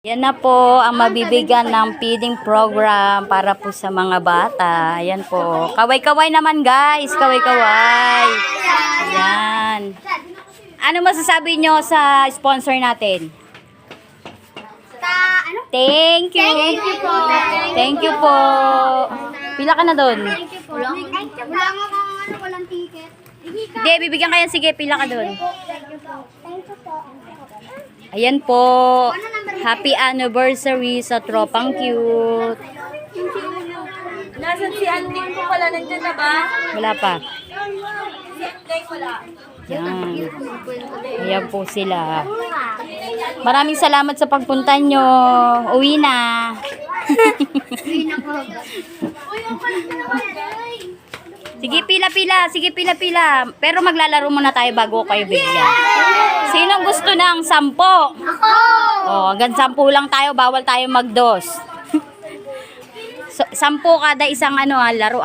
Yan na po ang mabibigyan ng feeding program para po sa mga bata. Yan po. Kaway-kaway naman guys. Kaway-kaway. Yan. Ano masasabi nyo sa sponsor natin? Thank you. Thank you po. Thank you po. Pila ka na doon? Thank you po. Wala nga kung walang ticket. Hindi, bibigyan ka yan. Sige, pila ka doon. Thank you po. Thank you po. Ayan po. Happy anniversary sa Tropang Cute. Nasaan si Andy po pala? Nandiyan na ba? Wala pa. Like, wala. Yan. Ayan po sila. Maraming salamat sa pagpunta nyo. Uwi na. Sige, pila-pila. Sige, pila-pila. Pero maglalaro muna tayo bago kayo bigyan. Sinong gusto ng 10? Ako! Oh, hanggang 10 lang tayo. Bawal tayo magdos. 10 kada isang laro